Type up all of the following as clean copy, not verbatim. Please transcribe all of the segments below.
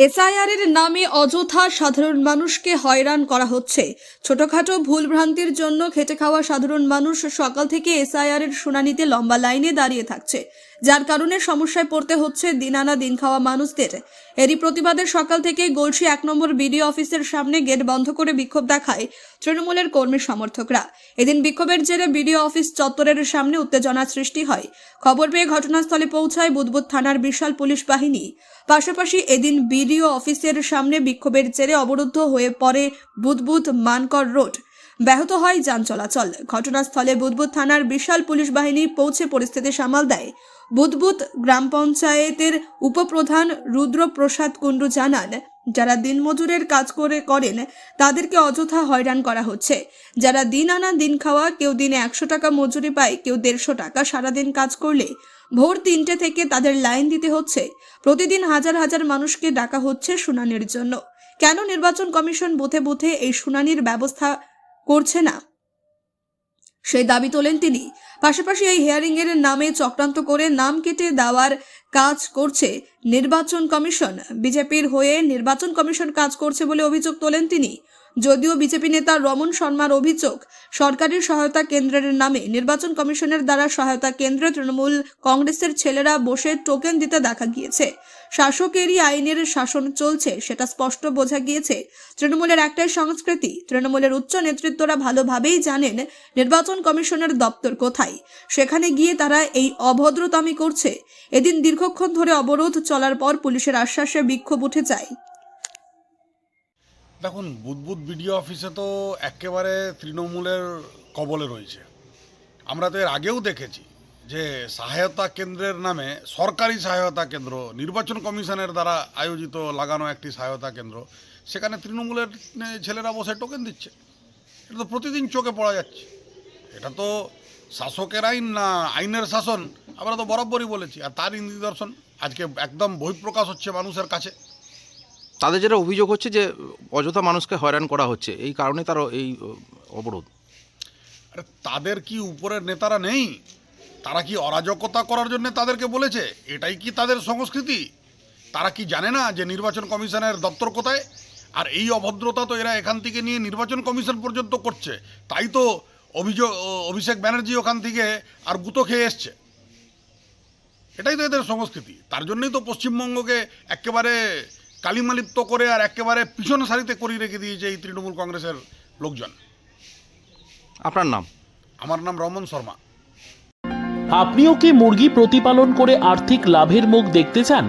এসআইআরের নামে অযথা সাধারণ মানুষকে হয়রান করা হচ্ছে। ছোটখাটো ভুলভ্রান্তির জন্য খেটে খাওয়া সাধারণ মানুষ সকাল থেকে এসআইআরের শুনানিতে লম্বা লাইনে দাঁড়িয়ে থাকছে, যার কারণে সমস্যায় পড়তে হচ্ছে দিন আনা দিন খাওয়া মানুষদের। এরই প্রতিবাদে সকাল থেকে গলসি 1 নম্বর বিডিও অফিসের সামনে গেট বন্ধ করে বিক্ষোভ দেখায় তৃণমূলের কর্মী সমর্থকরা। এদিন বিক্ষোভের জেরে বিডিও অফিস চত্বরের সামনে উত্তেজনা সৃষ্টি হয়। খবর পেয়ে ঘটনাস্থলে পৌঁছায় বুদবুদ থানার বিশাল পুলিশ বাহিনী। পাশাপাশি এদিন বিডিও অফিসের সামনে বিক্ষোভের জেরে অবরুদ্ধ হয়ে পড়ে বুদবুদ মানকর রোড। ব্যাহত হয় যান চলাচল। ঘটনাস্থলে বুদবুদ থানার বিশাল পুলিশ বাহিনী পৌঁছে পরিস্থিতি সামাল দেয়। বুদবুদ গ্রাম পঞ্চায়েতের উপপ্রধান রুদ্রপ্রসাদ কুণ্ডু জানান, যারা দিনমজুরের কাজ করেন তাদেরকে অযথা হয়রান করা হচ্ছে। যারা দিন আনা দিন খাওয়া, কেউ দিনে 100 টাকা মজুরি পায়, কেউ 150 টাকা। সারাদিন কাজ করলে ভোর 3টে থেকে তাদের লাইন দিতে হচ্ছে। প্রতিদিন হাজার হাজার মানুষকে ডাকা হচ্ছে শুনানির জন্য। কেন নির্বাচন কমিশন বুথে বুথে এই শুনানির ব্যবস্থা করছে না, সেই দাবি তোলেন তিনি। পাশাপাশি এই হিয়ারিং এর নামে চক্রান্ত করে নাম কেটে দেওয়ার কাজ করছে নির্বাচন কমিশন। বিজেপির হয়ে নির্বাচন কমিশন কাজ করছে বলে অভিযোগ তোলেন তিনি। যদিও বিজেপি নেতা রমন শর্মার অভিযোগ, সরকারি সহায়তা কেন্দ্রের নামে নির্বাচন কমিশনের দ্বারা সহায়তা কেন্দ্রে তৃণমূল কংগ্রেসের ছেলেরা বসে টোকেন দিতে দেখা গিয়েছে। শাসকেরই আইনের শাসন চলছে, সেটা স্পষ্ট বোঝা গিয়েছে। তৃণমূলের একটাই সংস্কৃতি। তৃণমূলের উচ্চ নেতৃত্বরা ভালোভাবেই জানেন নির্বাচন কমিশনের দপ্তর কোথায়। সেখানে গিয়ে তারা এই অভদ্রতামি করছে। এদিন দীর্ঘক্ষণ ধরে অবরোধ চলার পর পুলিশের আশ্বাসে বিক্ষোভ উঠে যায়। দেখুন, বুদবুদ বিডিও অফিসে তো একেবারে তৃণমূলের কবলে রয়েছে। আমরা তো এর আগেও দেখেছি যে সহায়তা কেন্দ্রের নামে, সরকারি সহায়তা কেন্দ্র, নির্বাচন কমিশনের দ্বারা আয়োজিত লাগানো একটি সহায়তা কেন্দ্র, সেখানে তৃণমূলের ছেলেরা বসে টোকেন দিচ্ছে। এটা তো প্রতিদিন চোখে পড়া যাচ্ছে। এটা তো শাসকের আইন না আইনের শাসন, আমরা তো বরাবরই বলেছি। আর তারই নিদর্শন আজকে একদম বহিঃপ্রকাশ হচ্ছে মানুষের কাছে। তাদের যেটা অভিযোগ হচ্ছে যে অযথা মানুষকে হয়রান করা হচ্ছে, এই কারণে তারা এই অবরোধ। আরে তাদের কি উপরের নেতারা নেই? তারা কি অরাজকতা করার জন্য তাদেরকে বলেছে? এটাই কি তাদের সংস্কৃতি? তারা কি জানে না যে নির্বাচন কমিশনের দপ্তর কোথায়? আর এই অভদ্রতা তো এরা এখান থেকে নিয়ে নির্বাচন কমিশন পর্যন্ত করছে। তাই তো অভিষেক ব্যানার্জি ওখান থেকে আর গুঁতো খেয়ে এসছে। এটাই তো এদের সংস্কৃতি। তার জন্যই তো পশ্চিমবঙ্গকে একেবারে কালিমালিপ্ত করে আর একেবারে পিছন সারিতে করিয়ে রেখে দিয়েছে এই তৃণমূল কংগ্রেসের লোকজন। আপনার নাম? আমার নাম রমন শর্মা। আপনিও কি মুরগি প্রতিপালন করে আর্থিক লাভের মুখ দেখতে চান?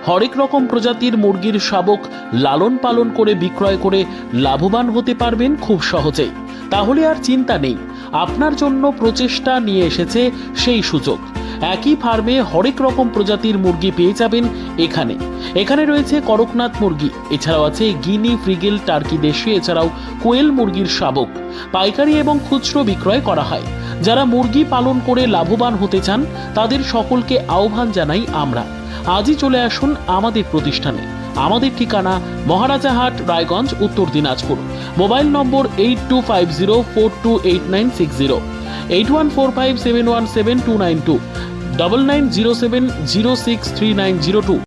হরেক রকম প্রজাতির মুরগির শাবক লালন পালন করে বিক্রয় করে লাভবান হতে পারবেন খুব সহজেই। তাহলে আর চিন্তা নেই, আপনার জন্য প্রচেষ্টা নিয়ে এসেছে সেই সুযোগ। একই ফার্মে হরেক রকম প্রজাতির মুরগি পেয়ে যাবেন এখানে রয়েছে করকনাথ মুরগি, এছাড়াও আছে গিনি, ফ্রিগেল, টার্কি দেশি, এছাড়াও কোয়েল মুরগির শাবক। পাইকারি এবং খুচরো বিক্রয় করা হয়। যারা মুরগি পালন করে লাভবান হতে চান তাদের সকলকে আহ্বান জানাই আমরা। আজই চলে আসুন আমাদের প্রতিষ্ঠানে। আমাদের ঠিকানা মহারাজাহাট, রায়গঞ্জ, উত্তর দিনাজপুর। মোবাইল নম্বর 8250428960, 8145717292, 9907063902।